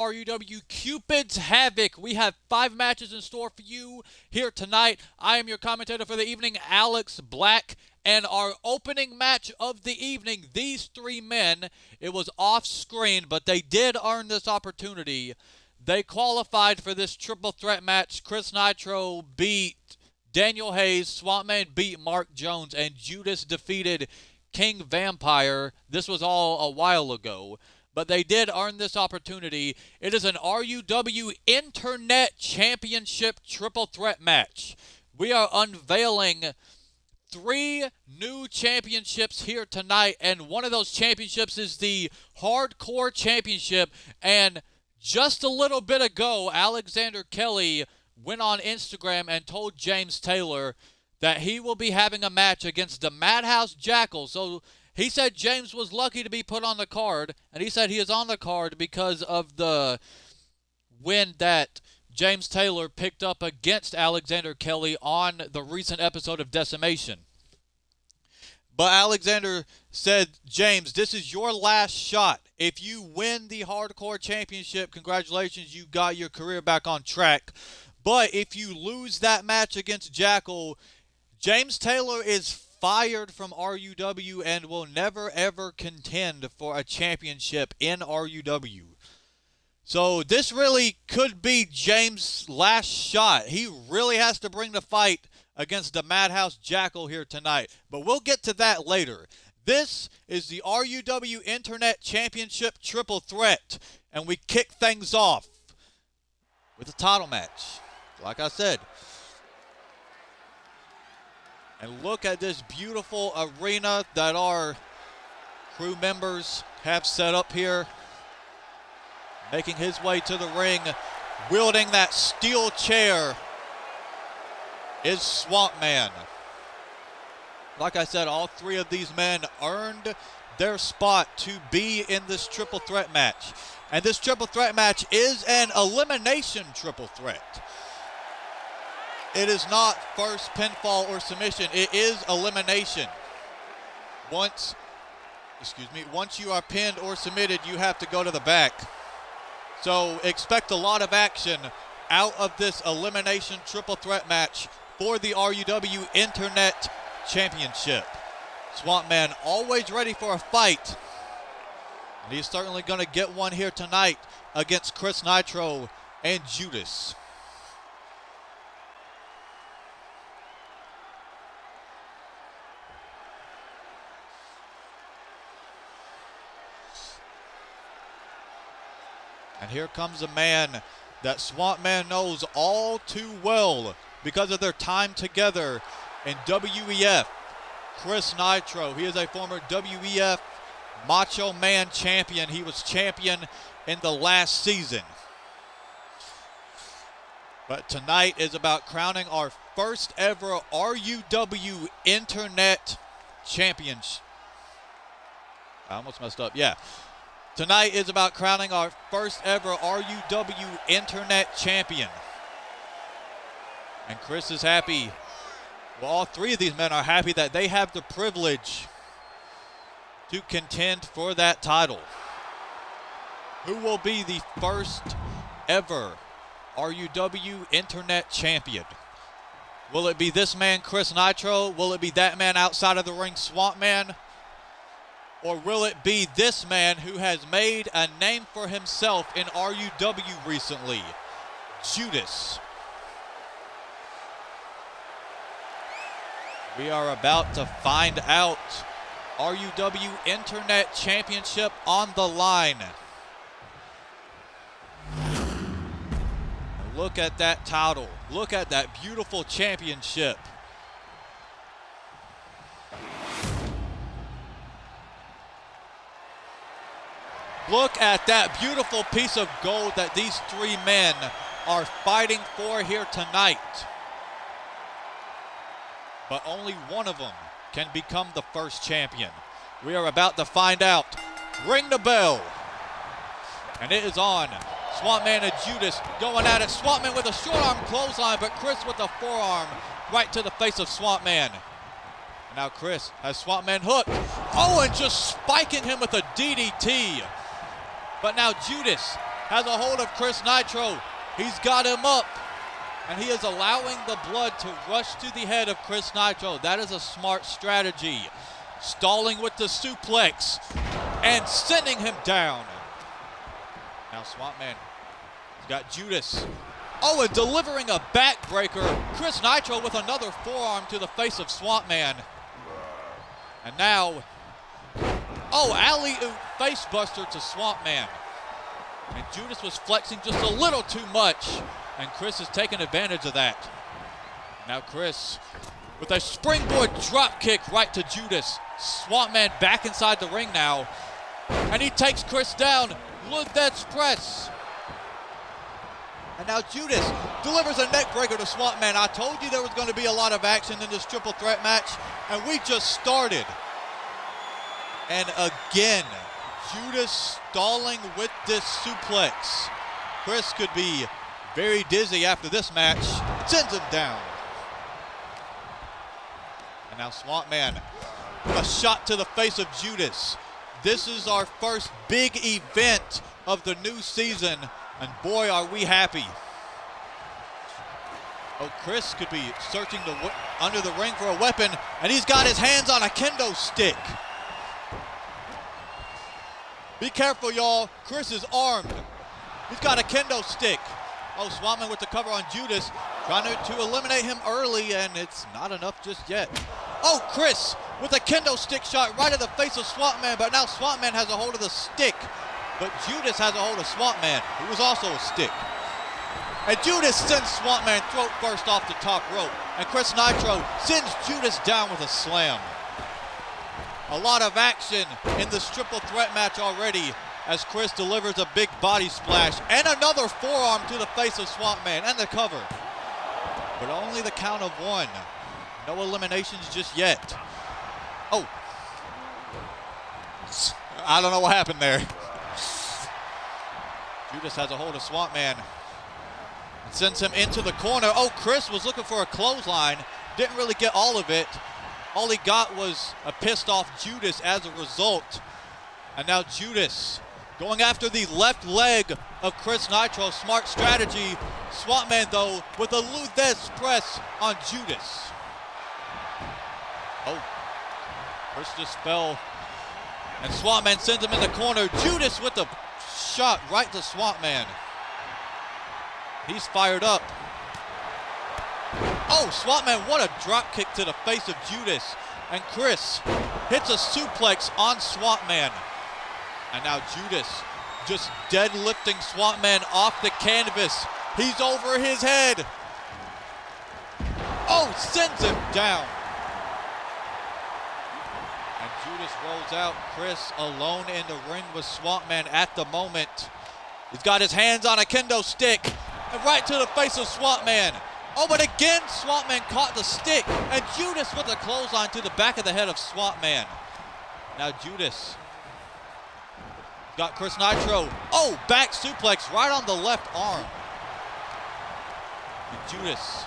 RUW Cupid's Havoc. We have 5 matches in store for you here tonight. I am your commentator for the evening, Alex Black. And our opening match of the evening, these 3 men, it was off screen, but they did earn this opportunity. They qualified for this triple threat match. Chris Nitro beat Daniel Hayes, Swampman beat Mark Jones, and Judas defeated King Vampire. This was all a while ago, but they did earn this opportunity. It is an RUW Internet Championship triple threat match. We are unveiling 3 new championships here tonight, and one of those championships is the Hardcore Championship. And just a little bit ago, Alexander Kelly went on Instagram and told James Taylor that he will be having a match against the Madhouse Jackal. So he said James was lucky to be put on the card, and he said he is on the card because of the win that James Taylor picked up against Alexander Kelly on the recent episode of Decimation. But Alexander said, James, this is your last shot. If you win the Hardcore Championship, congratulations, you got your career back on track. But if you lose that match against Jackal, James Taylor is fired from RUW and will never ever contend for a championship in RUW. So this really could be James' last shot. He really has to bring the fight against the Madhouse Jackal here tonight. But we'll get to that later. This is the RUW Internet Championship Triple Threat. And we kick things off with a title match, like I said. And look at this beautiful arena that our crew members have set up here. Making his way to the ring, wielding that steel chair, is Swampman. Like I said, all 3 of these men earned their spot to be in this triple threat match. And this triple threat match is an elimination triple threat. It is not first pinfall or submission. It is elimination. Once you are pinned or submitted, you have to go to the back. So expect a lot of action out of this elimination triple threat match for the RUW Internet Championship. Swampman always ready for a fight. And he's certainly going to get one here tonight against Chris Nitro and Judas. And here comes a man that Swampman knows all too well because of their time together in WEF. Chris Nitro, he is a former WEF Macho Man champion. He was champion in the last season. But tonight is about crowning our first ever RUW Internet Championship. I almost messed up, yeah. Tonight is about crowning our first ever RUW Internet Champion. And Chris is happy. Well, all 3 of these men are happy that they have the privilege to contend for that title. Who will be the first ever RUW Internet Champion? Will it be this man, Chris Nitro? Will it be that man outside of the ring, Swampman? Or will it be this man who has made a name for himself in RUW recently, Judas? We are about to find out. RUW Internet Championship on the line. Look at that title. Look at that beautiful championship. Look at that beautiful piece of gold that these 3 men are fighting for here tonight. But only one of them can become the first champion. We are about to find out. Ring the bell. And it is on. Swampman and Judas going at it. Swampman with a short arm clothesline, but Chris with a forearm right to the face of Swampman. Now Chris has Swampman hooked. Oh, and just spiking him with a DDT. But now Judas has a hold of Chris Nitro. He's got him up, and he is allowing the blood to rush to the head of Chris Nitro. That is a smart strategy. Stalling with the suplex and sending him down. Now Swamp Man has got Judas. Oh, and delivering a backbreaker. Chris Nitro with another forearm to the face of Swamp Man. And now, oh, alley-oop facebuster to Swamp Man. And Judas was flexing just a little too much, and Chris is taking advantage of that. Now Chris with a springboard drop kick right to Judas. Swamp Man back inside the ring now, and he takes Chris down. Look, that's press. And now Judas delivers a neck breaker to Swamp Man. I told you there was going to be a lot of action in this triple threat match, and we just started. And again, Judas stalling with this suplex. Chris could be very dizzy after this match. Sends him down. And now Swamp Man, a shot to the face of Judas. This is our first big event of the new season, and boy, are we happy. Oh, Chris could be searching under the ring for a weapon, and he's got his hands on a kendo stick. Be careful, y'all. Chris is armed. He's got a kendo stick. Oh, Swamp Man with the cover on Judas, trying to eliminate him early, and it's not enough just yet. Oh, Chris with a kendo stick shot right at the face of Swamp Man, but now Swamp Man has a hold of the stick. But Judas has a hold of Swamp Man, who was also a stick. And Judas sends Swamp Man throat first off the top rope. And Chris Nitro sends Judas down with a slam. A lot of action in this triple threat match already, as Chris delivers a big body splash and another forearm to the face of Swamp Man and the cover. But only the count of one. No eliminations just yet. Oh. I don't know what happened there. Judas has a hold of Swamp Man. Sends him into the corner. Oh, Chris was looking for a clothesline. Didn't really get all of it. All he got was a pissed off Judas as a result. And now Judas going after the left leg of Chris Nitro. Smart strategy. Swamp Man, though, with a Luthez press on Judas. Oh, Chris just fell. And Swamp Man sends him in the corner. Judas with the shot right to Swamp Man. He's fired up. Oh, Swamp Man, what a drop kick to the face of Judas. And Chris hits a suplex on Swamp Man. And now Judas just deadlifting Swamp Man off the canvas. He's over his head. Oh, sends him down. And Judas rolls out. Chris alone in the ring with Swamp Man at the moment. He's got his hands on a kendo stick. And right to the face of Swamp Man. Oh, but again, Swamp Man caught the stick. And Judas with a clothesline to the back of the head of Swamp Man. Now Judas got Chris Nitro. Oh, back suplex right on the left arm. And Judas.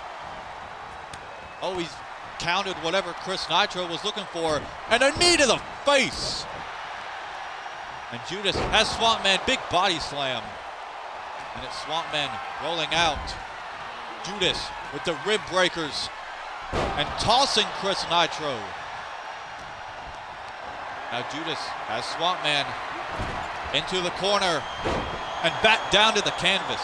Oh, he's countered whatever Chris Nitro was looking for. And a knee to the face. And Judas has Swamp Man, big body slam. And it's Swamp Man rolling out. Judas with the rib breakers and tossing Chris Nitro. Now Judas has Swamp Man into the corner and back down to the canvas.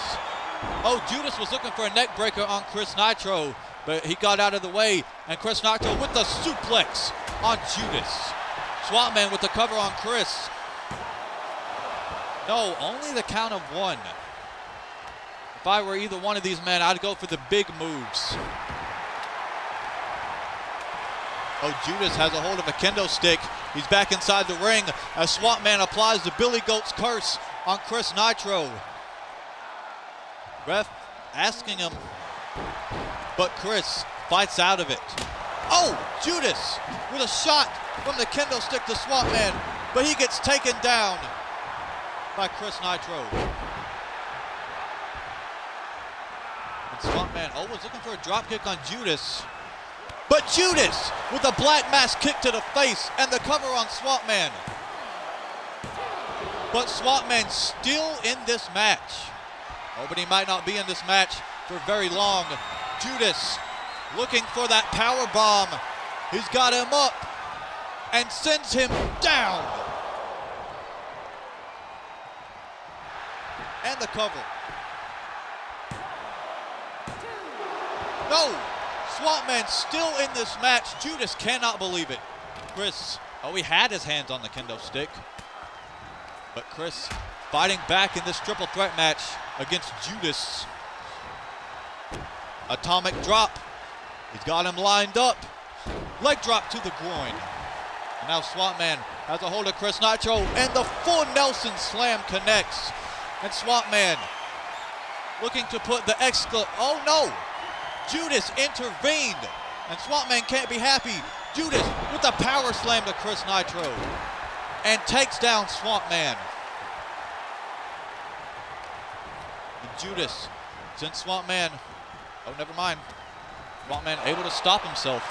Oh, Judas was looking for a neck breaker on Chris Nitro, but he got out of the way. And Chris Nitro with the suplex on Judas. Swamp Man with the cover on Chris. No, only the count of one. If I were either one of these men, I'd go for the big moves. Oh, Judas has a hold of a kendo stick. He's back inside the ring as Swamp Man applies the Billy Goat's curse on Chris Nitro. Ref asking him, but Chris fights out of it. Oh, Judas with a shot from the kendo stick to Swamp Man, but he gets taken down by Chris Nitro. Swamp Man, oh, was looking for a drop kick on Judas. But Judas with a black mass kick to the face and the cover on Swamp Man. But Swamp Man still in this match. Oh, but he might not be in this match for very long. Judas looking for that power bomb. He's got him up and sends him down. And the cover. No! Swamp Man still in this match. Judas cannot believe it. Chris, oh, he had his hands on the kendo stick. But Chris fighting back in this triple threat match against Judas. Atomic drop. He's got him lined up. Leg drop to the groin. And now Swamp Man has a hold of Chris Nitro, and the full Nelson slam connects. And Swamp Man looking to put the oh no! Judas intervened, and Swamp Man can't be happy. Judas with the power slam to Chris Nitro, and takes down Swamp Man. And Judas, since Swamp Man, oh never mind, Swamp Man able to stop himself.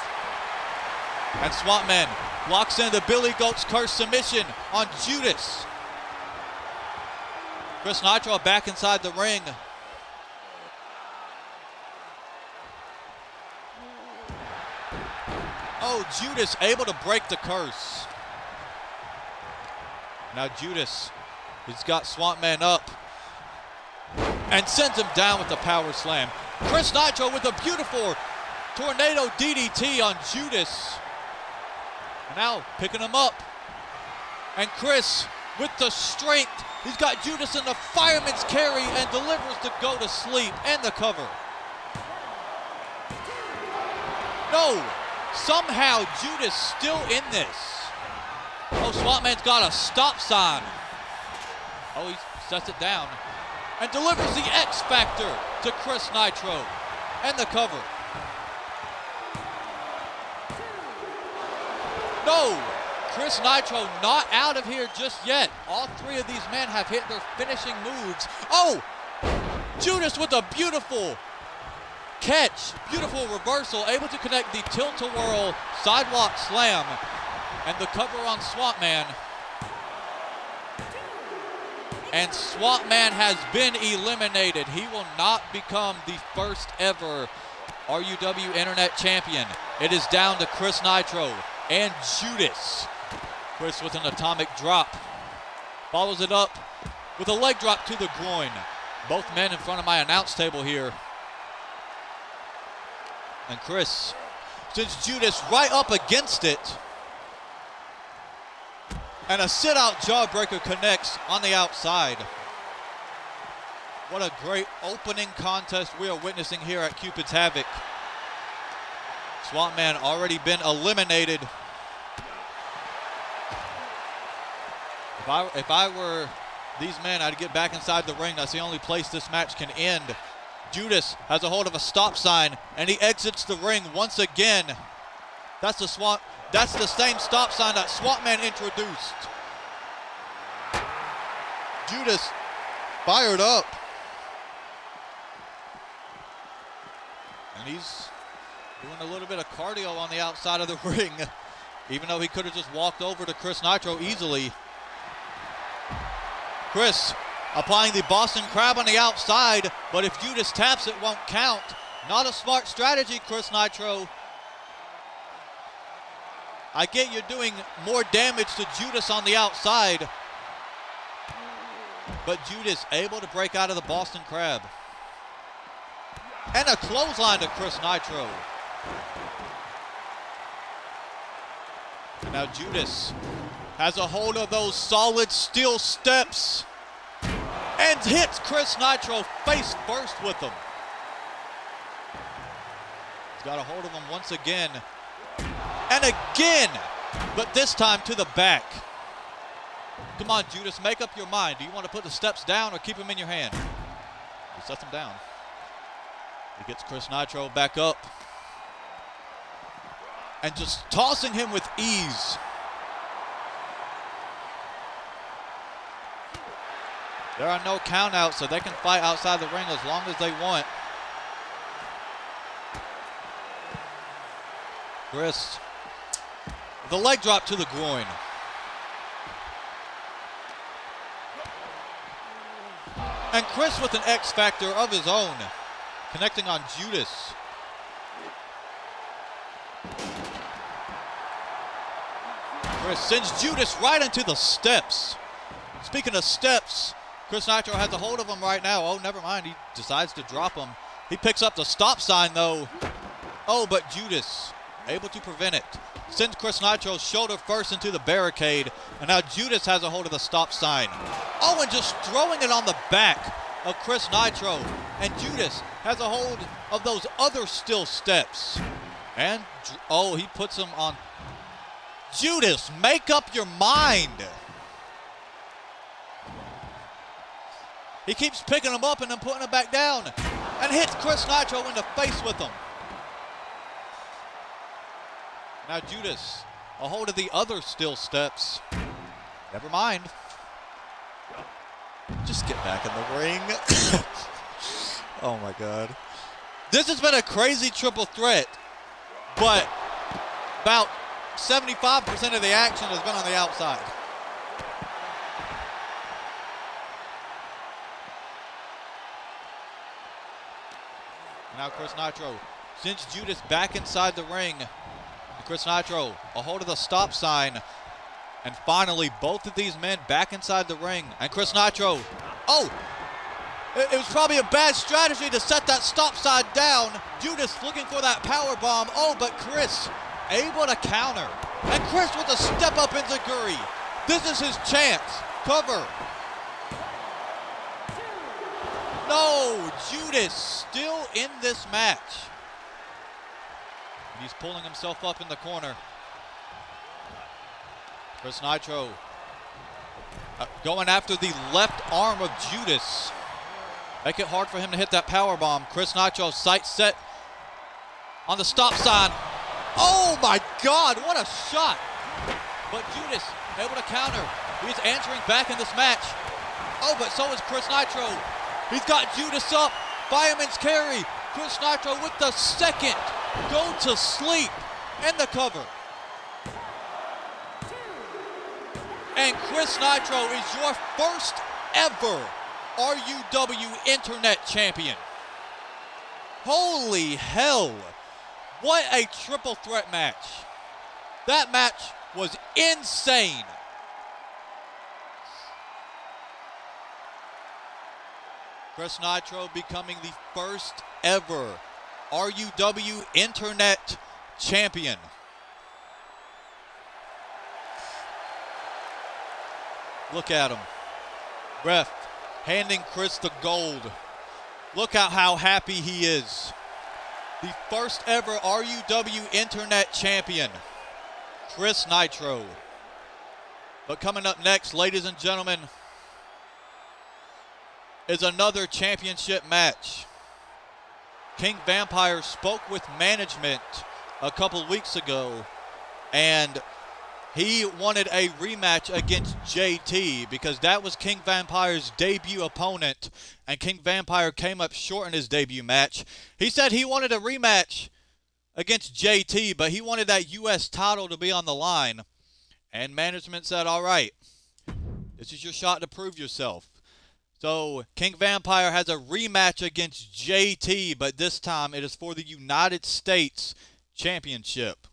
And Swamp Man locks in the Billy Goat's Curse submission on Judas. Chris Nitro back inside the ring. Oh, Judas able to break the curse. Now Judas, he's got Swamp Man up and sends him down with the power slam. Chris Nitro with a beautiful tornado DDT on Judas. Now picking him up. And Chris with the strength. He's got Judas in the fireman's carry and delivers the go to sleep and the cover. No! Somehow Judas still in this. Oh, Swamp Man's got a stop sign. Oh, he sets it down and delivers the X Factor to Chris Nitro and the cover. No! Chris Nitro not out of here just yet. All three of these men have hit their finishing moves. Oh! Judas with a beautiful catch, beautiful reversal, able to connect the tilt-a-whirl sidewalk slam and the cover on Swamp Man. And Swamp Man has been eliminated. He will not become the first ever RUW Internet Champion. It is down to Chris Nitro and Judas. Chris with an atomic drop. Follows it up with a leg drop to the groin. Both men in front of my announce table here. And Chris sends Judas right up against it. And a sit-out jawbreaker connects on the outside. What a great opening contest we are witnessing here at Cupid's Havoc. Swamp Man already been eliminated. If I were these men, I'd get back inside the ring. That's the only place this match can end. Judas has a hold of a stop sign, and he exits the ring once again. That's the same stop sign that Swamp Man introduced. Judas fired up. And he's doing a little bit of cardio on the outside of the ring, even though he could have just walked over to Chris Nitro easily. Chris applying the Boston Crab on the outside, but if Judas taps, it won't count. Not a smart strategy, Chris Nitro. I get you're doing more damage to Judas on the outside, but Judas able to break out of the Boston Crab. And a clothesline to Chris Nitro. And now Judas has a hold of those solid steel steps and hits Chris Nitro face first with them. He's got a hold of him once again. And again, but this time to the back. Come on, Judas, make up your mind. Do you want to put the steps down or keep them in your hand? He sets them down. He gets Chris Nitro back up. And just tossing him with ease. There are no countouts, so they can fight outside the ring as long as they want. Chris, the leg drop to the groin. And Chris with an X factor of his own, connecting on Judas. Chris sends Judas right into the steps. Speaking of steps, Chris Nitro has a hold of him right now. Oh, never mind. He decides to drop him. He picks up the stop sign, though. Oh, but Judas able to prevent it. Sends Chris Nitro shoulder first into the barricade. And now Judas has a hold of the stop sign. Oh, and just throwing it on the back of Chris Nitro. And Judas has a hold of those other steel steps. And, oh, he puts him on. Judas, make up your mind. He keeps picking him up and then putting him back down. And hits Chris Nitro in the face with him. Now Judas, a hold of the other steel steps. Never mind. Just get back in the ring. Oh my God. This has been a crazy triple threat, but about 75% of the action has been on the outside. Now Chris Nitro sends Judas back inside the ring. And Chris Nitro, a hold of the stop sign. And finally, both of these men back inside the ring. And Chris Nitro, oh! It was probably a bad strategy to set that stop sign down. Judas looking for that power bomb. Oh, but Chris able to counter. And Chris with a step up enziguri. This is his chance. Cover. No, Judas still in this match. And he's pulling himself up in the corner. Chris Nitro going after the left arm of Judas. Make it hard for him to hit that power bomb. Chris Nitro sights set on the stop sign. Oh my God, what a shot. But Judas able to counter. He's answering back in this match. Oh, but so is Chris Nitro. He's got Judas up. Fireman's carry. Chris Nitro with the second. Go to sleep. And the cover. And Chris Nitro is your first ever RUW Internet Champion. Holy hell. What a triple threat match. That match was insane. Chris Nitro becoming the first ever RUW Internet Champion. Look at him. Ref handing Chris the gold. Look at how happy he is. The first ever RUW Internet Champion, Chris Nitro. But coming up next, ladies and gentlemen, is another championship match. King Vampire spoke with management a couple weeks ago, and he wanted a rematch against JT because that was King Vampire's debut opponent, and King Vampire came up short in his debut match. He said he wanted a rematch against JT, but he wanted that U.S. title to be on the line. And management said, all right, this is your shot to prove yourself. So King Vampire has a rematch against JT, but this time it is for the United States Championship.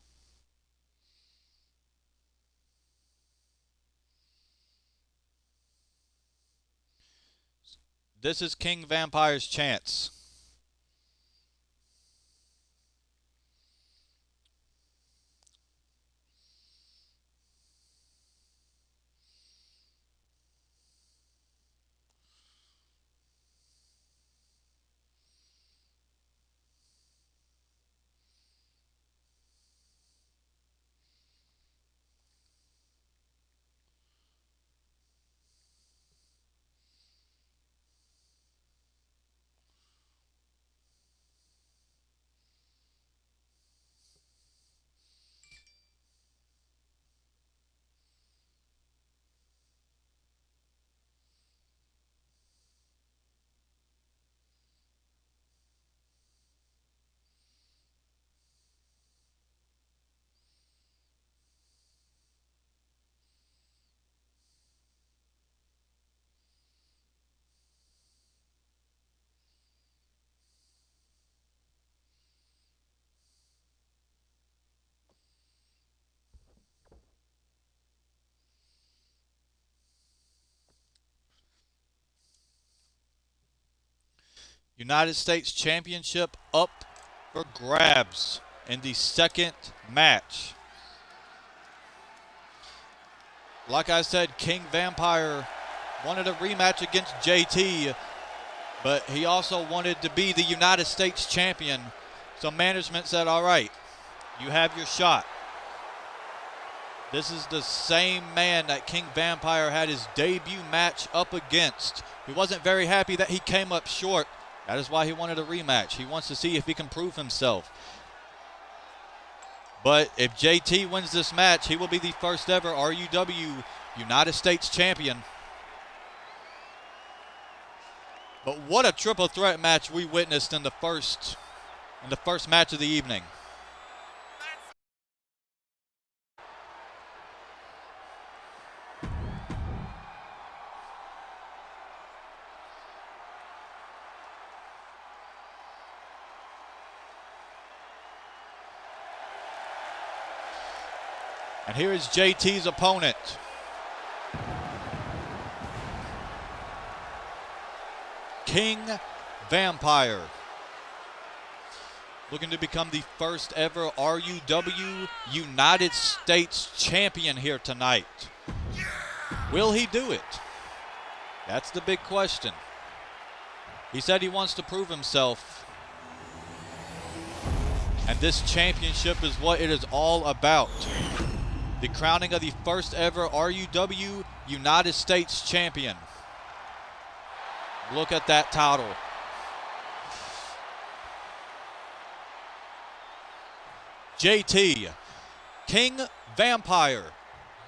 This is King Vampire's chance. United States Championship up for grabs in the second match. Like I said, King Vampire wanted a rematch against JT, but he also wanted to be the United States champion. So management said, all right, you have your shot. This is the same man that King Vampire had his debut match up against. He wasn't very happy that he came up short. That is why he wanted a rematch. He wants to see if he can prove himself. But if JT wins this match, he will be the first ever RUW United States champion. But what a triple threat match we witnessed in the first match of the evening. And here is JT's opponent. King Vampire. Looking to become the first ever RUW United States champion here tonight. Will he do it? That's the big question. He said he wants to prove himself. And this championship is what it is all about. The crowning of the first ever RUW United States champion. Look at that title. JT, King Vampire,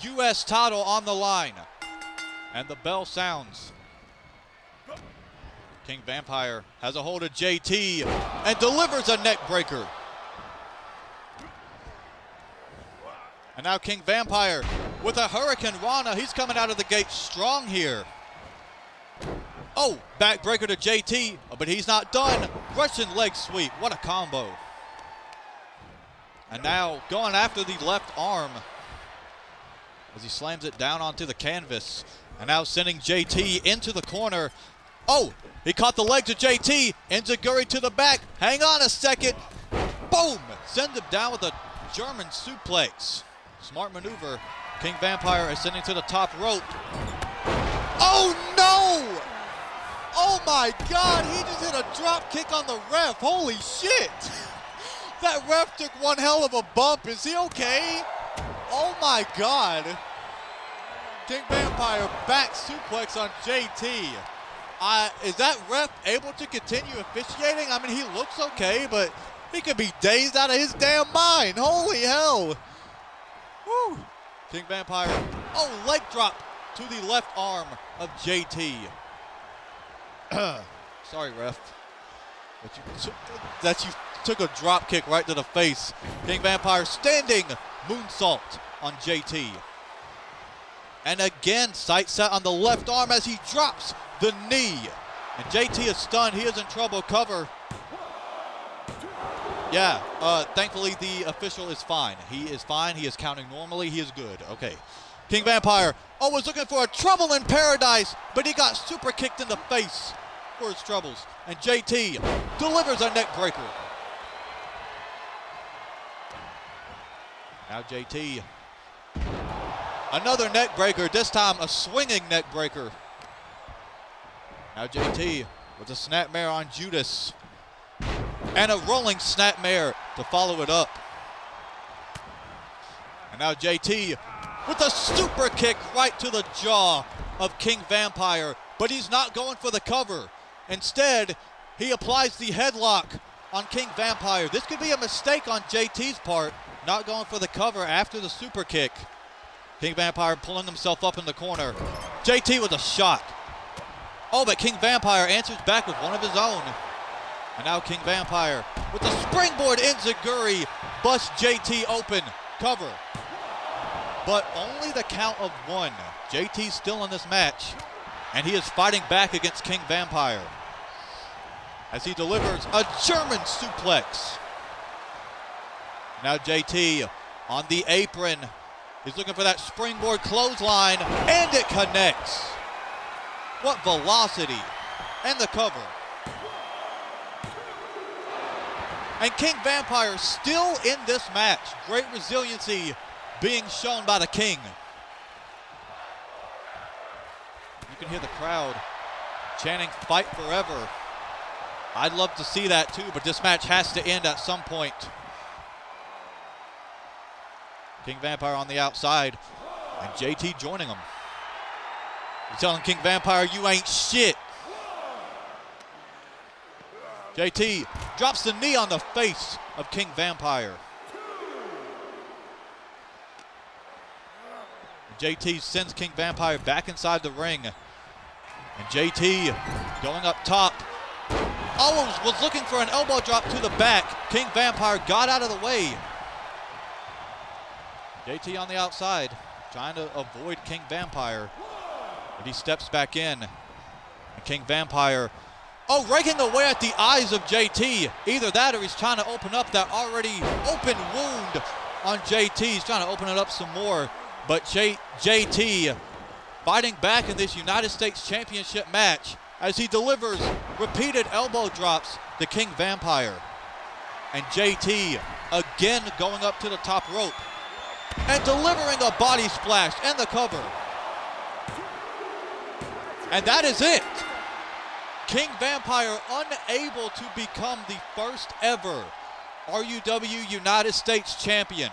U.S. title on the line. And the bell sounds. King Vampire has a hold of JT and delivers a neck breaker. And now King Vampire with a Hurricane Rana. He's coming out of the gate strong here. Oh, backbreaker to JT, but he's not done. Russian leg sweep. What a combo. And now going after the left arm as he slams it down onto the canvas. And now sending JT into the corner. Oh, he caught the legs of JT. Enziguri to the back. Hang on a second. Boom! Sends him down with a German suplex. Smart maneuver. King Vampire ascending to the top rope. Oh no! Oh my God, he just hit a drop kick on the ref. Holy shit! That ref took one hell of a bump. Is he okay? Oh my God. King Vampire back suplex on JT. Is that ref able to continue officiating? I mean, he looks okay, but he could be dazed out of his damn mind. Holy hell. Woo. King Vampire, oh, leg drop to the left arm of JT. Sorry, ref. That you took a drop kick right to the face. King Vampire standing moonsault on JT. And again, sight set on the left arm as he drops the knee. And JT is stunned. He is in trouble. Cover. Yeah, thankfully the official is fine. He is fine. He is counting normally. He is good. Okay. King Vampire, oh, was looking for a trouble in paradise, but he got super kicked in the face for his troubles. And JT delivers a neck breaker. Now JT, another neck breaker, this time a swinging neck breaker. Now JT with a snapmare on Judas. And a rolling snapmare to follow it up. And now JT with a super kick right to the jaw of King Vampire. But he's not going for the cover. Instead, he applies the headlock on King Vampire. This could be a mistake on JT's part, not going for the cover after the super kick. King Vampire pulling himself up in the corner. JT with a shot. Oh, but King Vampire answers back with one of his own. And now King Vampire with the springboard enziguri busts JT open. Cover. But only the count of one. JT's still in this match, and he is fighting back against King Vampire as he delivers a German suplex. Now JT on the apron. He's looking for that springboard clothesline, and it connects. What velocity. And the cover. And King Vampire still in this match. Great resiliency being shown by the King. You can hear the crowd chanting "Fight Forever." I'd love to see that too, but this match has to end at some point. King Vampire on the outside, and JT joining him. He's telling King Vampire, "You ain't shit." JT drops the knee on the face of King Vampire. JT sends King Vampire back inside the ring. And JT going up top. Almost was looking for an elbow drop to the back. King Vampire got out of the way. JT on the outside, trying to avoid King Vampire. But he steps back in. And King Vampire, raking away at the eyes of JT. Either that or he's trying to open up that already open wound on JT. He's trying to open it up some more. But JT fighting back in this United States Championship match as he delivers repeated elbow drops to King Vampire. And JT again going up to the top rope and delivering a body splash and the cover. And that is it. King Vampire unable to become the first ever RUW United States champion.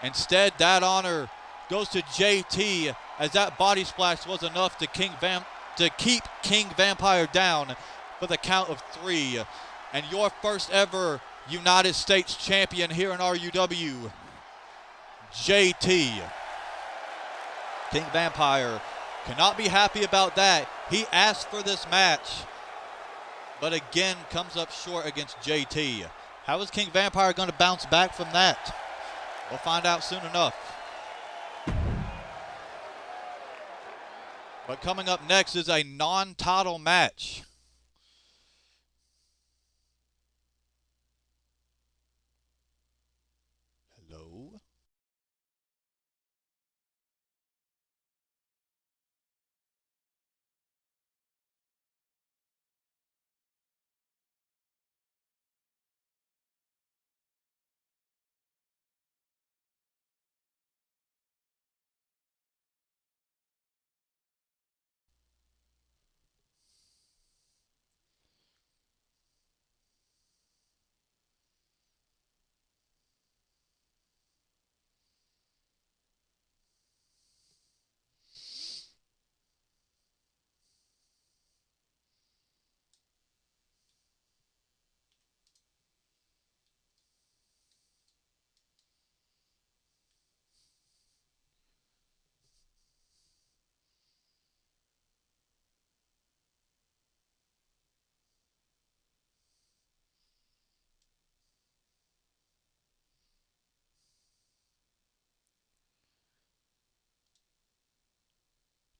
Instead, that honor goes to JT, as that body splash was enough to keep King Vampire down for the count of 3. And your first ever United States champion here in RUW, JT. King Vampire cannot be happy about that. He asked for this match, but again comes up short against JT. How is King Vampire going to bounce back from that? We'll find out soon enough. But coming up next is a non-title match. Hello?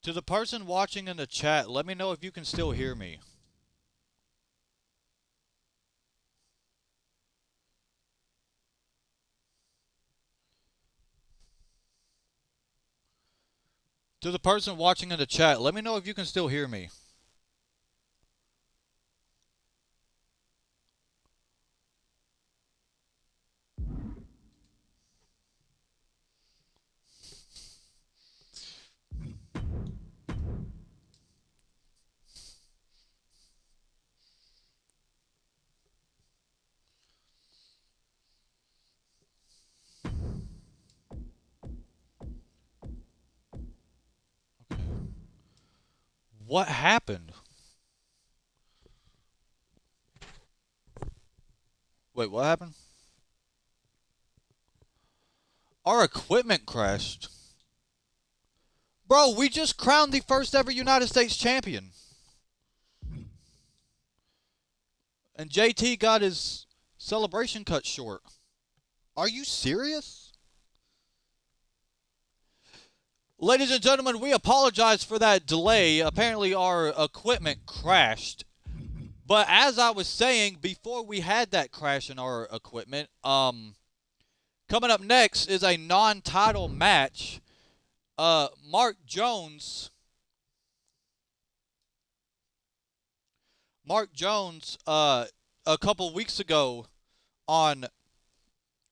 To the person watching in the chat, let me know if you can still hear me. To the person watching in the chat, let me know if you can still hear me. What happened? Wait, what happened? Our equipment crashed. Bro, we just crowned the first ever United States champion. And JT got his celebration cut short. Are you serious? Ladies and gentlemen, we apologize for that delay. Apparently our equipment crashed. But as I was saying, before we had that crash in our equipment, coming up next is a non-title match. Mark Jones, a couple weeks ago on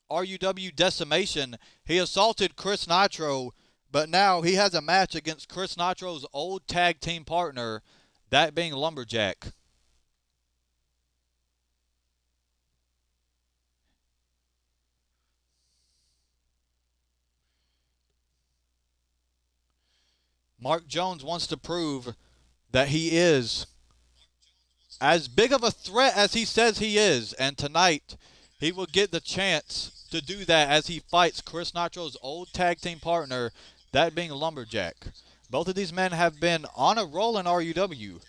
RUW Decimation. He assaulted Chris Nitro, but now he has a match against Chris Nitro's old tag team partner, that being Lumberjack. Mark Jones wants to prove that he is as big of a threat as he says he is, and tonight he will get the chance to do that as he fights Chris Nitro's old tag team partner, that being Lumberjack. Both of these men have been on a roll in RUW,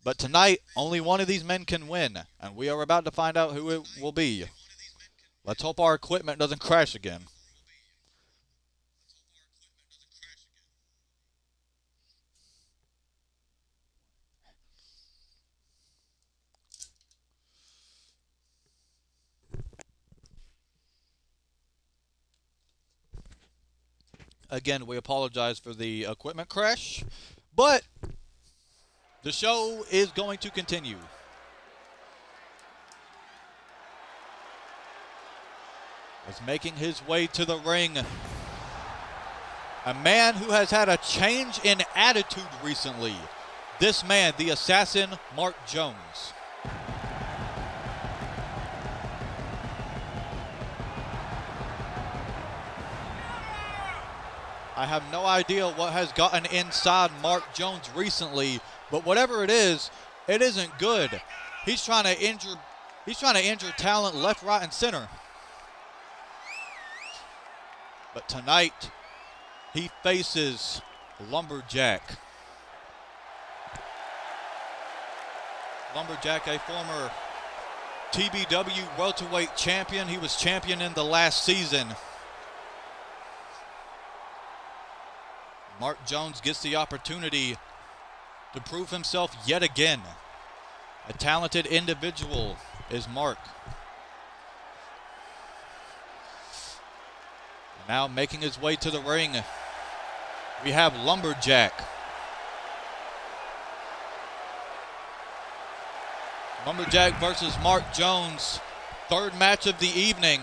but tonight only one of these men can win, and we are about to find out who it will be. Let's hope our equipment doesn't crash again. Again, we apologize for the equipment crash, but the show is going to continue. As making his way to the ring, a man who has had a change in attitude recently. This man, the assassin, Mark Jones. I have no idea what has gotten inside Mark Jones recently, but whatever it isn't good. He's trying to injure talent left, right, and center. But tonight, he faces Lumberjack. Lumberjack, a former TBW welterweight champion. He was champion in the last season. Mark Jones gets the opportunity to prove himself yet again. A talented individual is Mark. Now making his way to the ring, we have Lumberjack. Lumberjack versus Mark Jones, third match of the evening.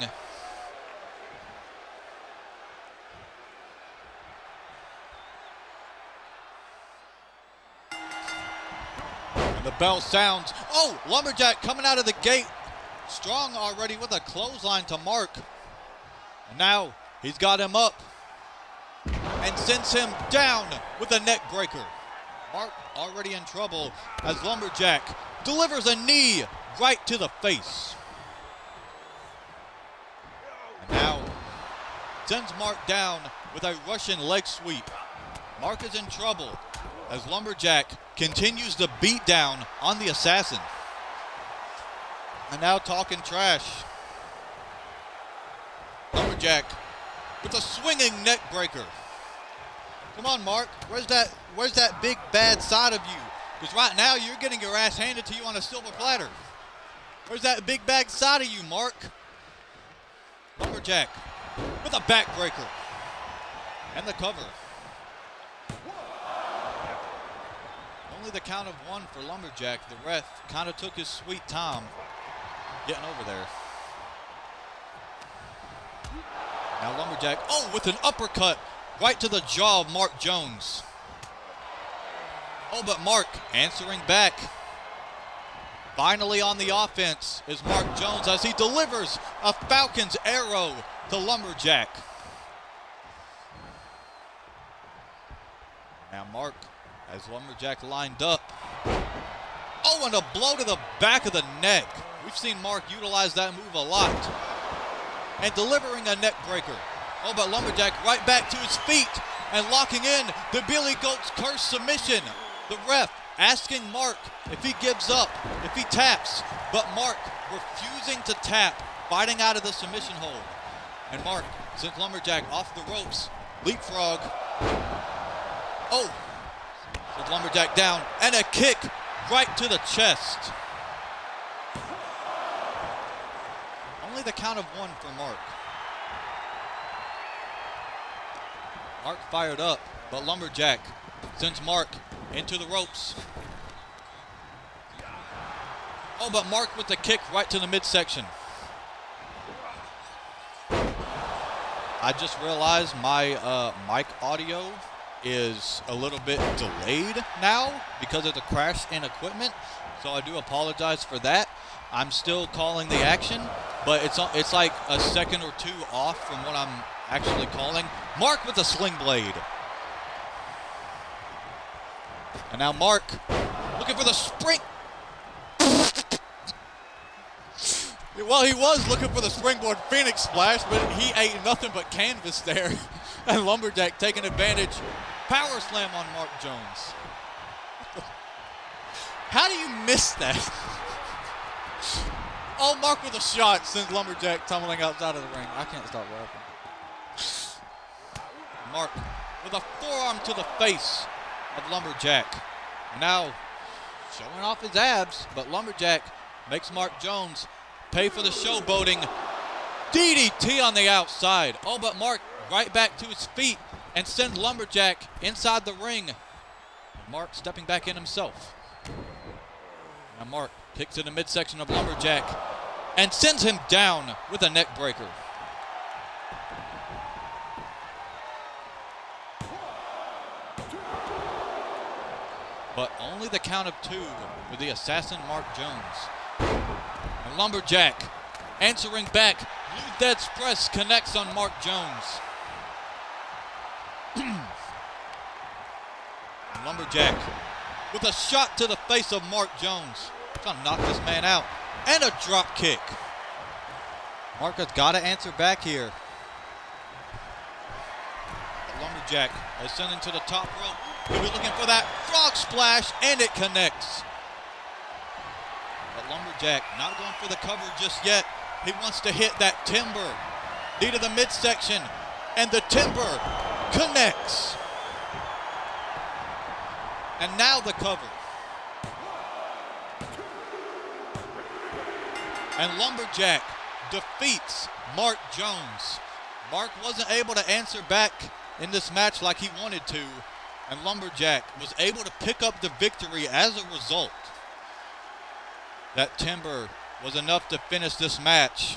And the bell sounds. Oh, Lumberjack coming out of the gate, strong already with a clothesline to Mark. And now he's got him up and sends him down with a neck breaker. Mark already in trouble as Lumberjack delivers a knee right to the face. And now sends Mark down with a Russian leg sweep. Mark is in trouble as Lumberjack continues to beat down on the assassin. And now talking trash. Lumberjack with a swinging neck breaker. Come on, Mark. Where's that big bad side of you? Because right now you're getting your ass handed to you on a silver platter. Where's that big bad side of you, Mark? Lumberjack with a backbreaker. And the cover. Only the count of one for Lumberjack. The ref kind of took his sweet time getting over there. Now Lumberjack, with an uppercut right to the jaw of Mark Jones. Oh, but Mark answering back. Finally on the offense is Mark Jones as he delivers a Falcon's arrow to Lumberjack. Now Mark has Lumberjack lined up. Oh, and a blow to the back of the neck. We've seen Mark utilize that move a lot. And delivering a neck breaker. Oh, but Lumberjack right back to his feet and locking in the Billy Goat's Curse submission. The ref asking Mark if he gives up, if he taps, but Mark refusing to tap, fighting out of the submission hold. And Mark sends Lumberjack off the ropes, leapfrog. Oh, sends Lumberjack down, and a kick right to the chest. Only the count of one for Mark. Mark fired up, but Lumberjack sends Mark into the ropes. Oh, but Mark with the kick right to the midsection. I just realized my mic audio is a little bit delayed now because of the crash in equipment, so I do apologize for that. I'm still calling the action, but it's like a second or two off from what I'm actually calling. Mark with a sling blade. And now Mark looking for the spring. Well, he was looking for the springboard Phoenix splash, but he ate nothing but canvas there. And Lumberjack taking advantage. Power slam on Mark Jones. How do you miss that? Oh, Mark with a shot sends Lumberjack tumbling outside of the ring. I can't stop laughing. Mark with a forearm to the face of Lumberjack. Now showing off his abs, but Lumberjack makes Mark Jones pay for the showboating. DDT on the outside. Oh, but Mark right back to his feet and sends Lumberjack inside the ring. Mark stepping back in himself. Now Mark kicks in the midsection of Lumberjack and sends him down with a neck breaker. But only the count of two for the assassin Mark Jones. And Lumberjack answering back. Blue Death's press connects on Mark Jones. Lumberjack with a shot to the face of Mark Jones. Trying to knock this man out. And a drop kick. Mark has got to answer back here. Lumberjack ascending to the top rope. He'll be looking for that frog splash, and it connects. But Lumberjack not going for the cover just yet. He wants to hit that timber. Knee to the midsection, and the timber connects. And now the cover. And Lumberjack defeats Mark Jones. Mark wasn't able to answer back in this match like he wanted to, and Lumberjack was able to pick up the victory as a result. That timber was enough to finish this match,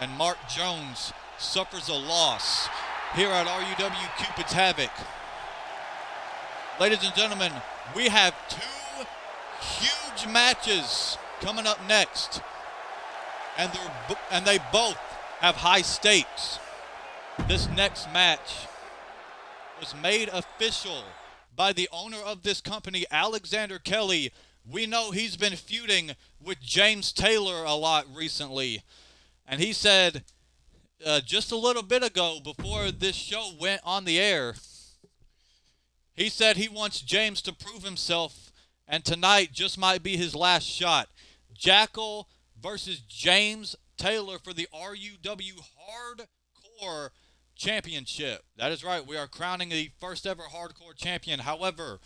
and Mark Jones suffers a loss here at RUW Cupid's Havoc. Ladies and gentlemen, we have two huge matches coming up next, and they both have high stakes. This next match was made official by the owner of this company, Alexander Kelly. We know he's been feuding with James Taylor a lot recently. And he said just a little bit ago, before this show went on the air, he said he wants James to prove himself, and tonight just might be his last shot. Jackal versus James Taylor for the RUW Hardcore Championship. That is right. We are crowning the first ever hardcore champion. However,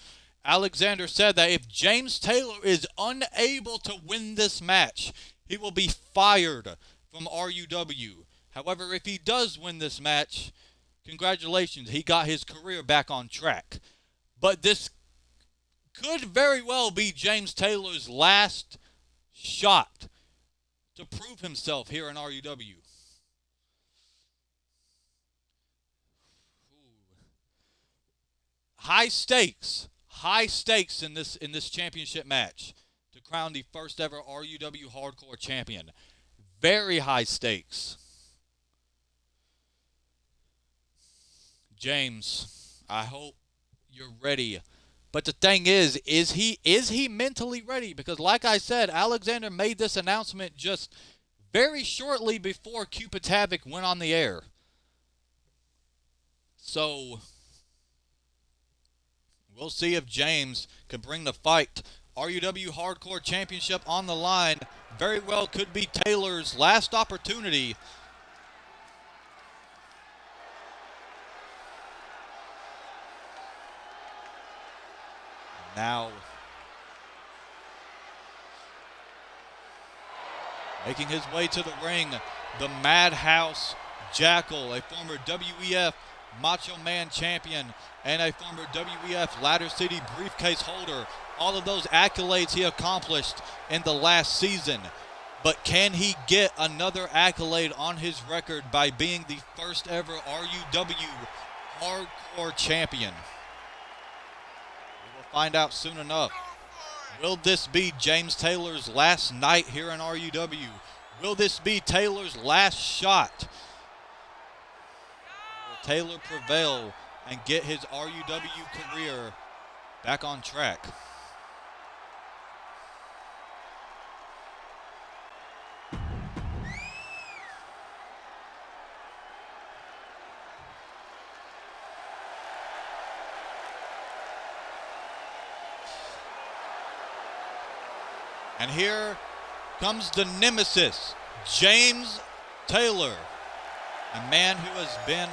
Alexander said that if James Taylor is unable to win this match, he will be fired from RUW. However, if he does win this match, congratulations. He got his career back on track. But this could very well be James Taylor's last shot to prove himself here in RUW. High stakes in this championship match to crown the first ever RUW Hardcore champion. Very high stakes. James, I hope you're ready. But the thing is he mentally ready? Because like I said, Alexander made this announcement just very shortly before Cupid's Havoc went on the air. So we'll see if James can bring the fight. RUW Hardcore Championship on the line. Very well could be Taylor's last opportunity. Now, making his way to the ring, the Madhouse Jackal, a former WEF Macho Man champion and a former WEF Ladder City briefcase holder. All of those accolades he accomplished in the last season. But can he get another accolade on his record by being the first ever RUW Hardcore Champion? We will find out soon enough. Will this be James Taylor's last night here in RUW? Will this be Taylor's last shot? Will Taylor prevail and get his RUW career back on track? And here comes the nemesis, James Taylor, a man who has been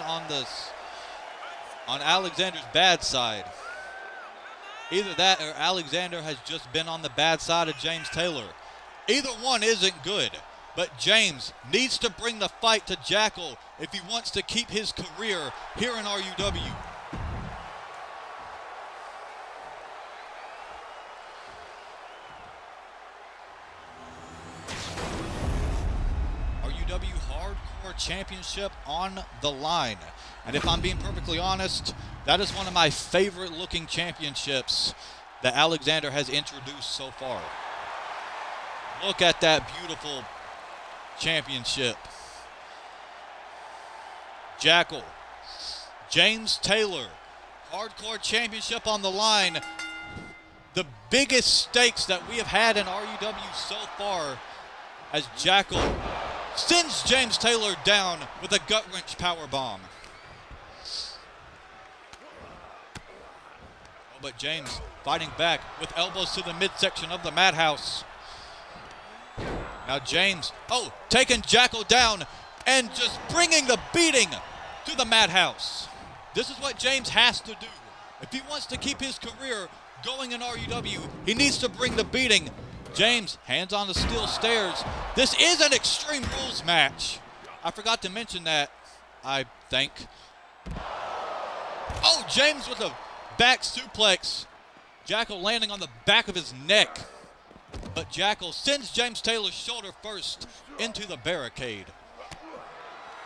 on Alexander's bad side. Either that or Alexander has just been on the bad side of James Taylor. Either one isn't good, but James needs to bring the fight to Jackal if he wants to keep his career here in RUW. Hardcore Championship on the line. And if I'm being perfectly honest, that is one of my favorite looking championships that Alexander has introduced so far. Look at that beautiful championship. Jackal, James Taylor, Hardcore Championship on the line. The biggest stakes that we have had in RUW so far, as Jackal sends James Taylor down with a gut-wrench powerbomb. Oh, but James fighting back with elbows to the midsection of the madhouse. Now James, taking Jackal down and just bringing the beating to the madhouse. This is what James has to do. If he wants to keep his career going in RUW, he needs to bring the beating. James, hands on the steel stairs. This is an Extreme Rules match. I forgot to mention that, I think. Oh, James with a back suplex. Jackal landing on the back of his neck. But Jackal sends James Taylor's shoulder first into the barricade.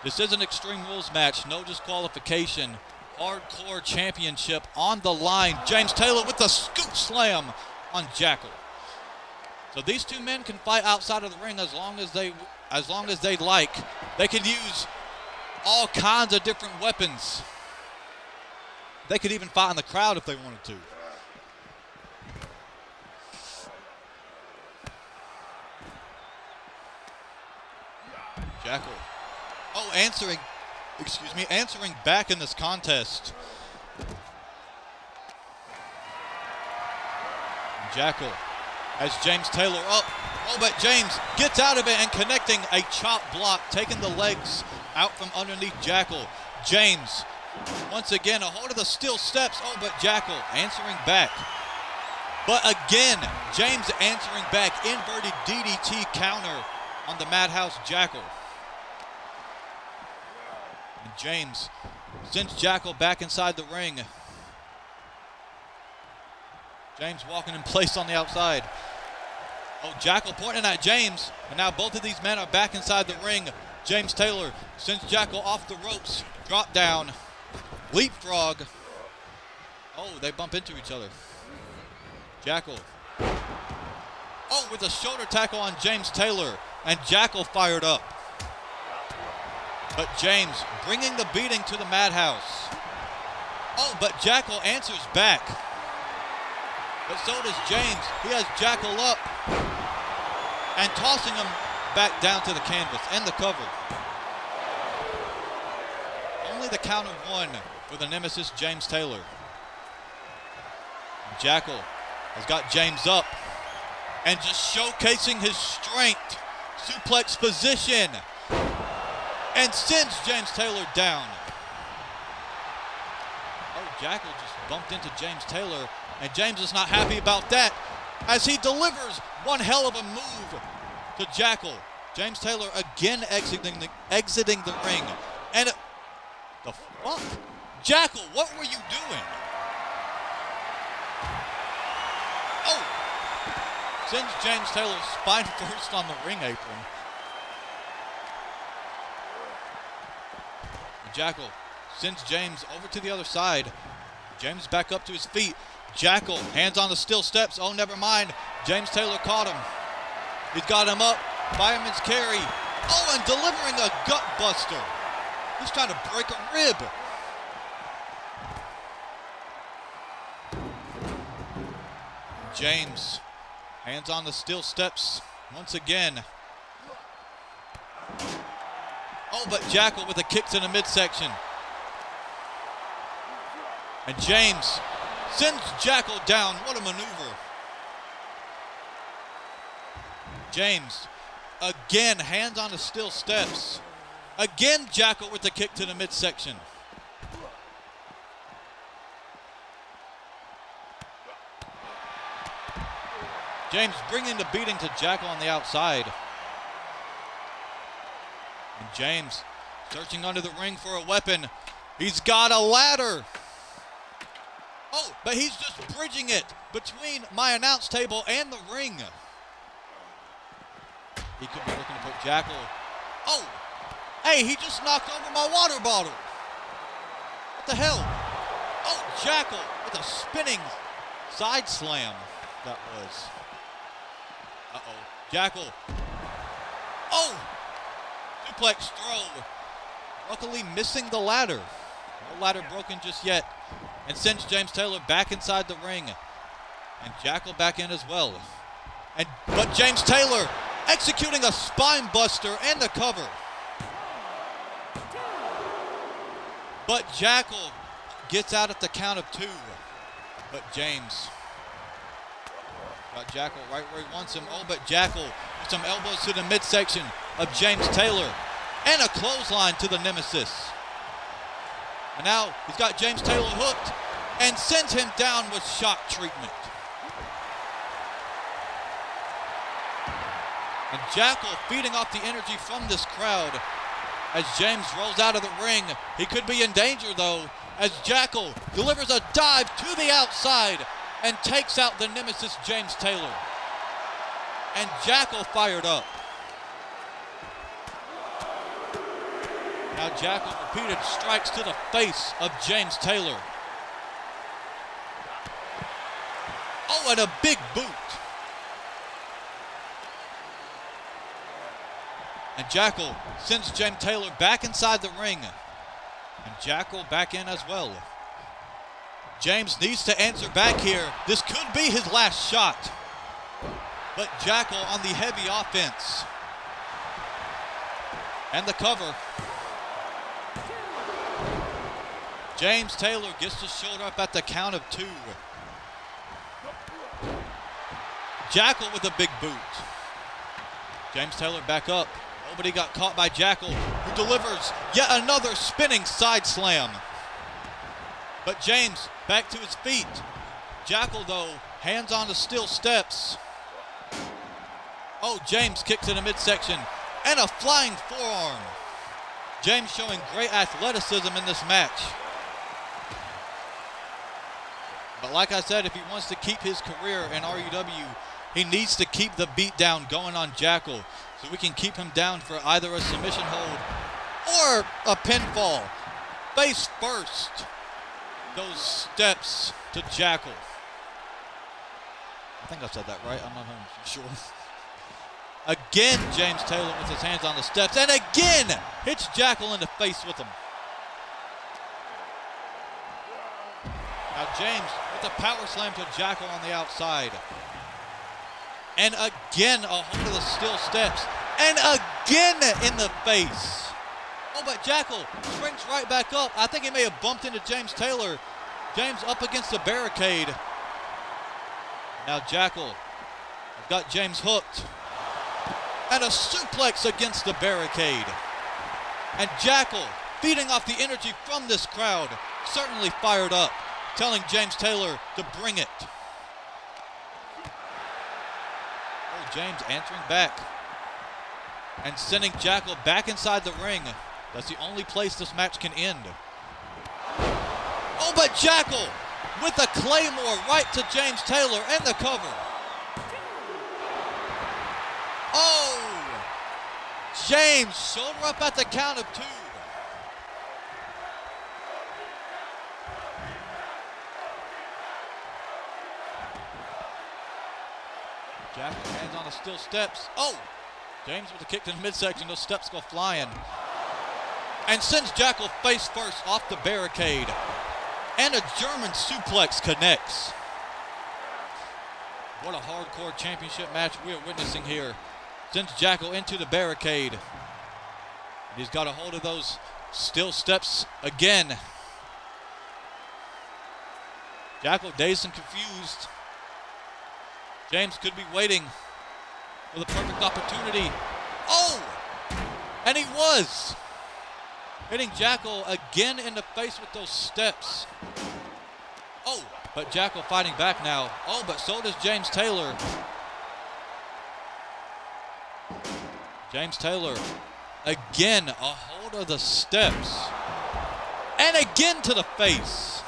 This is an Extreme Rules match, no disqualification. Hardcore Championship on the line. James Taylor with the scoop slam on Jackal. So these two men can fight outside of the ring as long as they like. They can use all kinds of different weapons. They could even fight in the crowd if they wanted to. Jackal. Answering back in this contest. Jackal as James Taylor up. Oh, but James gets out of it and connecting a chop block, taking the legs out from underneath Jackal. James, once again, a hold of the steel steps. Oh, but Jackal answering back. But again, James answering back. Inverted DDT counter on the Madhouse Jackal. And James sends Jackal back inside the ring. James walking in place on the outside. Oh, Jackal pointing at James. And now both of these men are back inside the ring. James Taylor sends Jackal off the ropes. Drop down. Leapfrog. Oh, they bump into each other. Jackal. Oh, with a shoulder tackle on James Taylor. And Jackal fired up. But James bringing the beating to the Madhouse. Oh, but Jackal answers back. But so does James. He has Jackal up and tossing him back down to the canvas and the cover. Only the count of one for the nemesis, James Taylor. And Jackal has got James up and just showcasing his strength. Suplex position and sends James Taylor down. Oh, Jackal just bumped into James Taylor. And James is not happy about that as he delivers one hell of a move to Jackal. James Taylor again exiting the ring. And the fuck? Jackal, what were you doing? Oh, Sends James Taylor spine first on the ring apron. And Jackal sends James over to the other side. James back up to his feet. Jackal, hands on the steel steps. Oh, never mind. James Taylor caught him. He's got him up. Fireman's carry. Oh, and delivering a gut buster. He's trying to break a rib. James, hands on the steel steps once again. Oh, but Jackal with a kick to the midsection. And James sends Jackal down. What a maneuver. James, again, hands on the steel steps. Again, Jackal with the kick to the midsection. James bringing the beating to Jackal on the outside. And James searching under the ring for a weapon. He's got a ladder. Oh, but he's just bridging it between my announce table and the ring. He could be looking to put Jackal. Oh, hey, he just knocked over my water bottle. What the hell? Oh, Jackal with a spinning side slam. That was. Uh-oh. Jackal. Oh! Suplex throw. Luckily missing the ladder. No ladder broken just yet. And sends James Taylor back inside the ring. And Jackal back in as well. But James Taylor executing a spine buster and the cover. But Jackal gets out at the count of 2. But James got Jackal right where he wants him. Oh, but Jackal with some elbows to the midsection of James Taylor. And a clothesline to the nemesis. And now he's got James Taylor hooked and sends him down with shock treatment. And Jackal feeding off the energy from this crowd as James rolls out of the ring. He could be in danger though as Jackal delivers a dive to the outside and takes out the nemesis James Taylor. And Jackal fired up. Now Jackal repeated strikes to the face of James Taylor. Oh, and a big boot. And Jackal sends James Taylor back inside the ring. And Jackal back in as well. James needs to answer back here. This could be his last shot. But Jackal on the heavy offense. And the cover. James Taylor gets his shoulder up at the count of 2. Jackal with a big boot. James Taylor back up. Oh, but he got caught by Jackal, who delivers yet another spinning side slam. But James back to his feet. Jackal, though, hands on the steel steps. Oh, James kick to the midsection and a flying forearm. James showing great athleticism in this match. But like I said, if he wants to keep his career in RUW, he needs to keep the beatdown going on Jackal so we can keep him down for either a submission hold or a pinfall. Face first. Those steps to Jackal. I think I said that right. I'm not 100% sure. Again, James Taylor with his hands on the steps and again hits Jackal in the face with them. Now James with a power slam to Jackal on the outside. And again, a hold of the steel steps. And again in the face. Oh, but Jackal springs right back up. I think he may have bumped into James Taylor. James up against the barricade. Now Jackal has got James hooked. And a suplex against the barricade. And Jackal, feeding off the energy from this crowd, certainly fired up, telling James Taylor to bring it. James answering back and sending Jackal back inside the ring. That's the only place this match can end. Oh, but Jackal with a claymore right to James Taylor and the cover. James, shoulder up at the count of 2. Jackal hands on the steel steps. Oh! James with a kick to the midsection. Those steps go flying. And sends Jackal face first off the barricade. And a German suplex connects. What a hardcore championship match we are witnessing here. Sends Jackal into the barricade. He's got a hold of those steel steps again. Jackal dazed and confused. James could be waiting for the perfect opportunity. Oh! And he was! Hitting Jackal again in the face with those steps. Oh! But Jackal fighting back now. Oh, but so does James Taylor. James Taylor again a hold of the steps. And again to the face.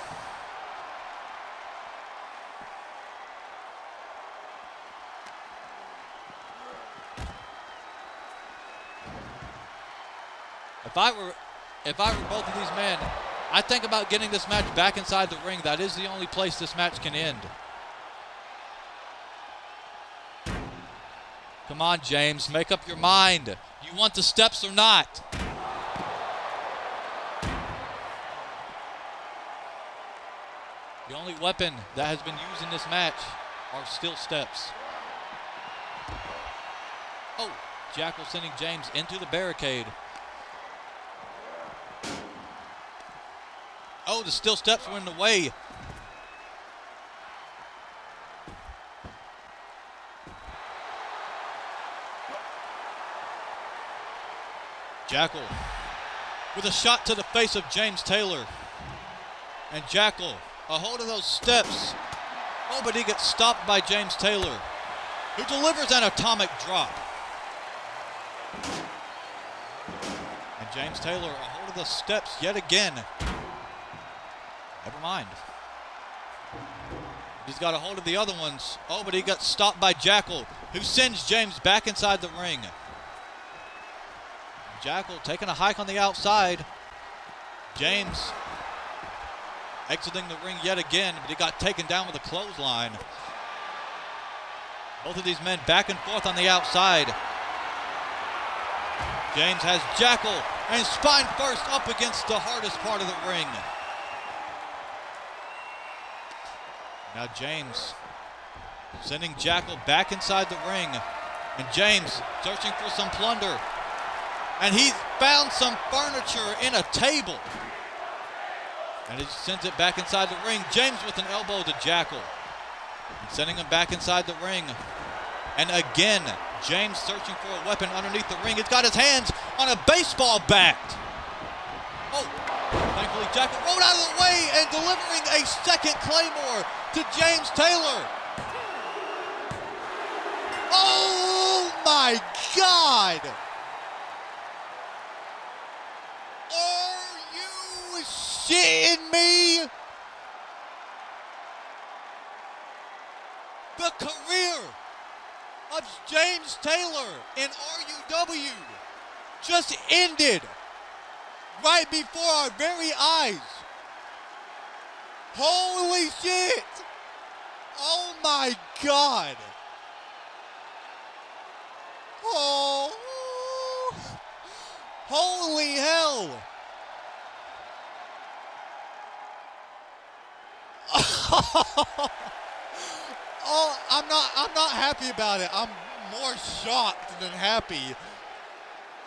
If I were both of these men, I think about getting this match back inside the ring. That is the only place this match can end. Come on, James, make up your mind. You want the steps or not? The only weapon that has been used in this match are steel steps. Oh, Jackal sending James into the barricade. Oh, the steel steps were in the way. Jackal with a shot to the face of James Taylor. And Jackal, a hold of those steps. Oh, but he gets stopped by James Taylor, who delivers an atomic drop. And James Taylor, a hold of the steps yet again. Never mind. He's got a hold of the other ones. Oh, but he got stopped by Jackal, who sends James back inside the ring. Jackal taking a hike on the outside. James exiting the ring yet again, but he got taken down with a clothesline. Both of these men back and forth on the outside. James has Jackal and spine first up against the hardest part of the ring. Now James sending Jackal back inside the ring. And James searching for some plunder. And he's found some furniture in a table. And he sends it back inside the ring. James with an elbow to Jackal. And sending him back inside the ring. And again, James searching for a weapon underneath the ring. He's got his hands on a baseball bat. Oh, thankfully Jackal rolled out of the way and delivering a second Claymore to James Taylor. Oh my God! Are you shitting me? The career of James Taylor in RUW just ended right before our very eyes. Holy shit! Oh my God! Oh! Holy hell! Oh, I'm not happy about it. I'm more shocked than happy.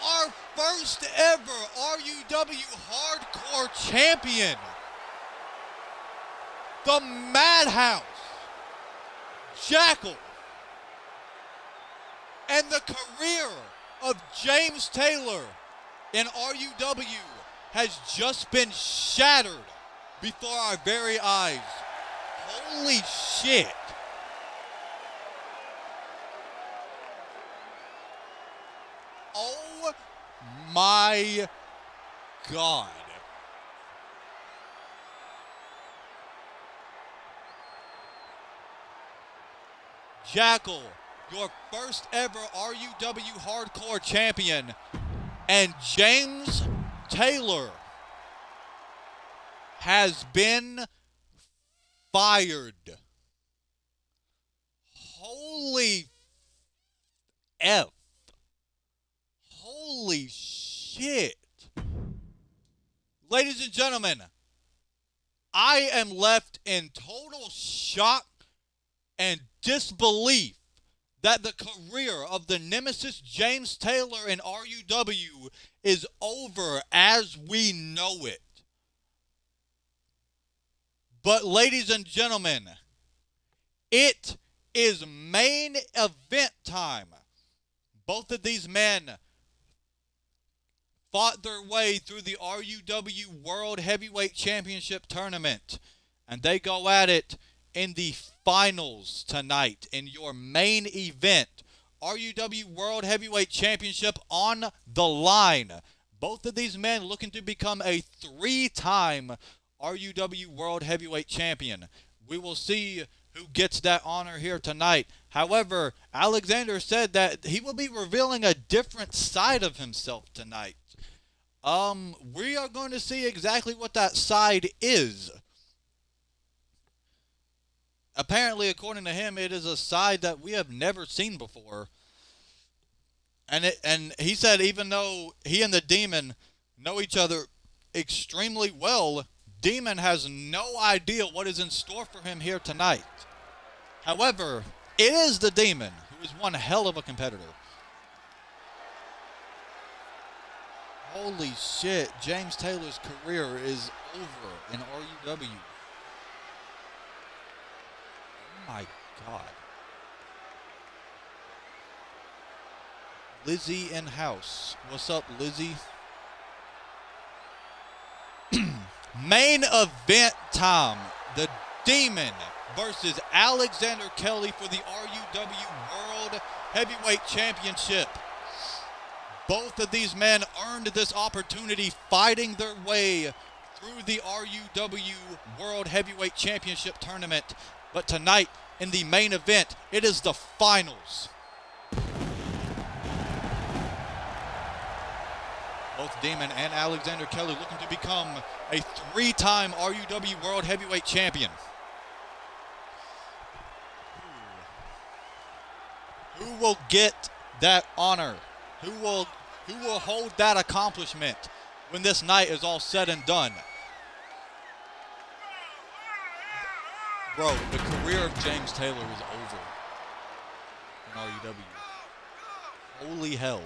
Our first ever RUW Hardcore Champion, the Madhouse, Jackal, and the career of James Taylor in RUW has just been shattered before our very eyes. Holy shit. Oh my God. Jackal your first ever RUW Hardcore Champion, and James Taylor has been fired. Holy F. Holy shit. Ladies and gentlemen, I am left in total shock and disbelief that the career of the nemesis James Taylor in RUW is over as we know it. But ladies and gentlemen, it is main event time. Both of these men fought their way through the RUW World Heavyweight Championship Tournament, and they go at it in the finals tonight in your main event. RUW World Heavyweight Championship on the line. Both of these men looking to become a 3-time RUW World Heavyweight Champion. We will see who gets that honor here tonight. However, Alexander said that he will be revealing a different side of himself tonight. We are going to see exactly what that side is. Apparently, according to him, it is a side that we have never seen before. And he said even though he and the Demon know each other extremely well, Demon has no idea what is in store for him here tonight. However, it is the Demon, who is one hell of a competitor. Holy shit, James Taylor's career is over in RUW. Oh my God. Lizzie in house. What's up, Lizzie? Main event time. The Demon versus Alexander Kelly for the RUW World Heavyweight Championship. Both of these men earned this opportunity fighting their way through the RUW World Heavyweight Championship Tournament. But tonight, in the main event, it is the finals. Both Demon and Alexander Kelly looking to become a 3-time RUW World Heavyweight Champion. Who will get that honor? Who will hold that accomplishment when this night is all said and done? Bro, the career of James Taylor is over in RUW. Holy hell.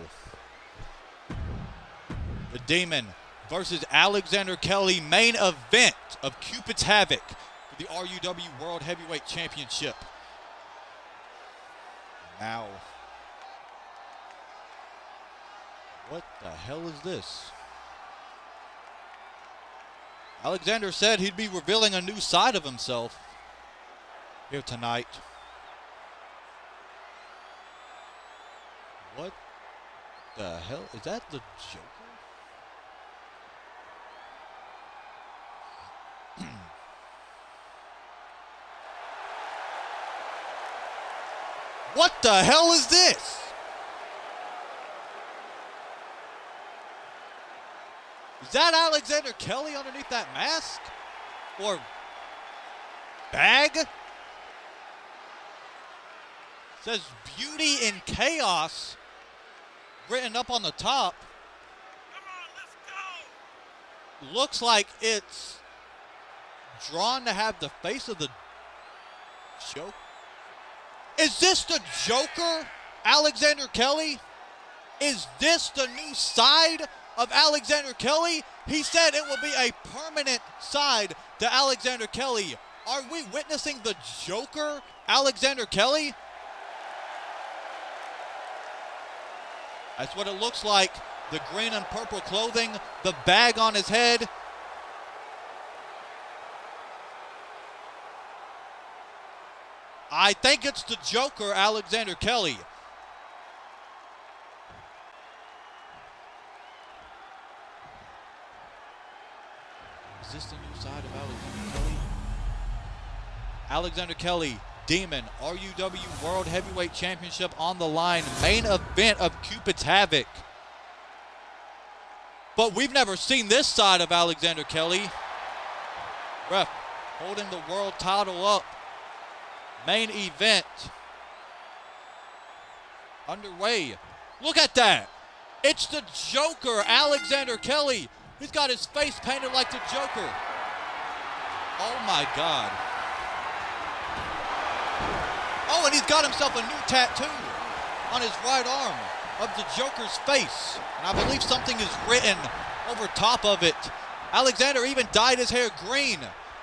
The Demon versus Alexander Kelly, main event of Cupid's Havoc for the RUW World Heavyweight Championship. Now, what the hell is this? Alexander said he'd be revealing a new side of himself here tonight. What the hell? Is that the Joker? What the hell is this? Is that Alexander Kelly underneath that mask? Or bag? It says beauty in chaos written up on the top. Come on, let's go. Looks like it's drawn to have the face of the Joker. Is this the Joker, Alexander Kelly? Is this the new side of Alexander Kelly? He said it will be a permanent side to Alexander Kelly. Are we witnessing the Joker, Alexander Kelly? That's what it looks like. The green and purple clothing, the bag on his head. I think it's the Joker, Alexander Kelly. Is this the new side of Alexander Kelly? Alexander Kelly Demon. RUW World Heavyweight Championship on the line. Main event of Cupid's Havoc. But we've never seen this side of Alexander Kelly. Ref holding the world title up. Main event underway. Look at that. It's the Joker, Alexander Kelly. He's got his face painted like the Joker. Oh my God. Oh, and he's got himself a new tattoo on his right arm of the Joker's face. And I believe something is written over top of it. Alexander even dyed his hair green.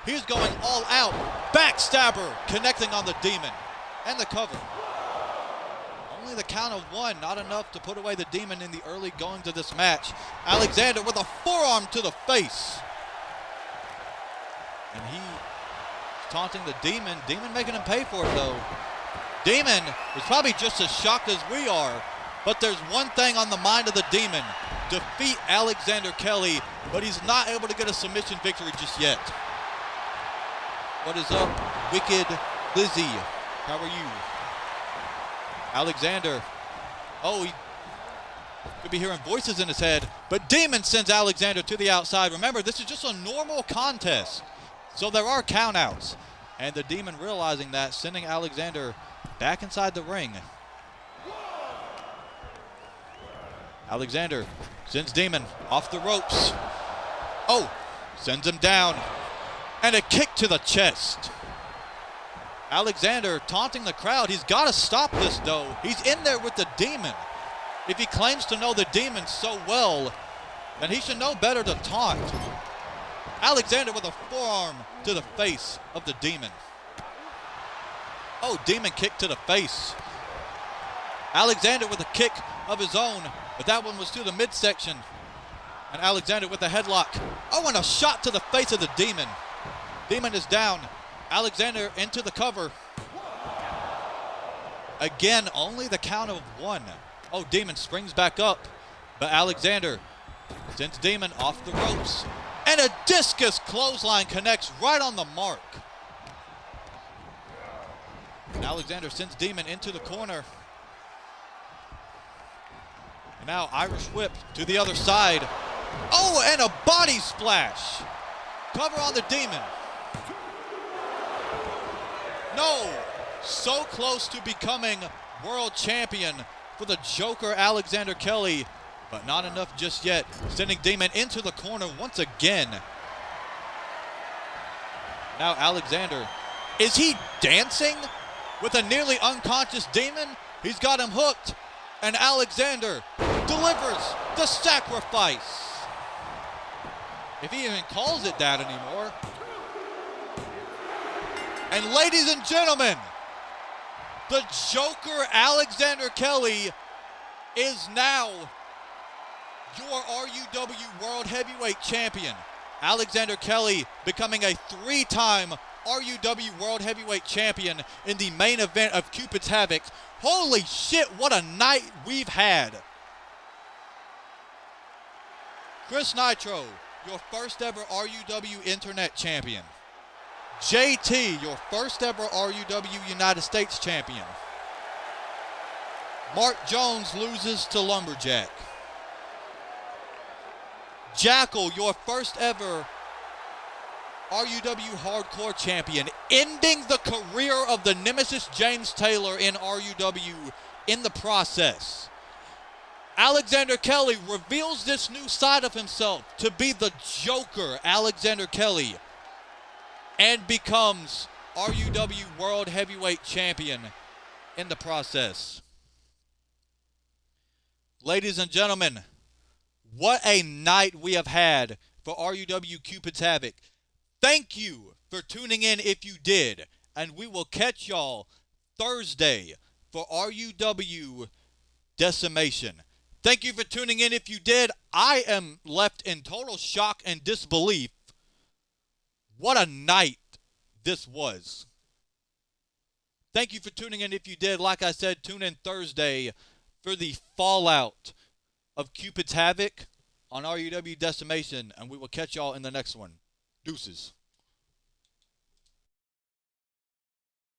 He's going all out. Backstabber connecting on the Demon and the cover. Only the count of one, not enough to put away the Demon in the early goings of this match. Alexander with a forearm to the face. And he is taunting the Demon. Demon making him pay for it though. Demon is probably just as shocked as we are, but there's one thing on the mind of the Demon. Defeat Alexander Kelly, but he's not able to get a submission victory just yet. What is up, Wicked Lizzie? How are you? Alexander, oh, he could be hearing voices in his head, but Demon sends Alexander to the outside. Remember, this is just a normal contest, so there are countouts. And the Demon realizing that, sending Alexander back inside the ring. Alexander sends Demon off the ropes. Oh, sends him down. And a kick to the chest. Alexander taunting the crowd. He's got to stop this, though. He's in there with the Demon. If he claims to know the Demon so well, then he should know better to taunt. Alexander with a forearm to the face of the Demon. Oh, Demon kick to the face. Alexander with a kick of his own, but that one was to the midsection. And Alexander with a headlock. Oh, and a shot to the face of the Demon. Demon is down. Alexander into the cover. Again, only the count of one. Oh, Demon springs back up, but Alexander sends Demon off the ropes. And a discus clothesline connects right on the mark. And Alexander sends Demon into the corner. And now Irish whip to the other side. Oh, and a body splash. Cover on the Demon. No, so close to becoming world champion for the Joker, Alexander Kelly, but not enough just yet. Sending Demon into the corner once again. Now Alexander, is he dancing with a nearly unconscious Demon? He's got him hooked, and Alexander delivers the sacrifice. If he even calls it that anymore. And ladies and gentlemen, the Joker, Alexander Kelly, is now your RUW World Heavyweight Champion. Alexander Kelly becoming a three-time RUW World Heavyweight Champion in the main event of Cupid's Havoc. Holy shit, what a night we've had. Chris Nitro, your first ever RUW Internet Champion. JT, your first ever RUW United States Champion. Mark Jones loses to Lumberjack. Jackal, your first ever RUW Hardcore Champion, ending the career of the Nemesis James Taylor in RUW in the process. Alexander Kelly reveals this new side of himself to be the Joker, Alexander Kelly, and becomes RUW World Heavyweight Champion in the process. Ladies and gentlemen, what a night we have had for RUW Cupid's Havoc. Thank you for tuning in if you did, and we will catch y'all Thursday for RUW Decimation. Thank you for tuning in if you did. I am left in total shock and disbelief. What a night this was. Thank you for tuning in if you did. Like I said, tune in Thursday for the fallout of Cupid's Havoc on RUW Decimation, and we will catch y'all in the next one. Deuces.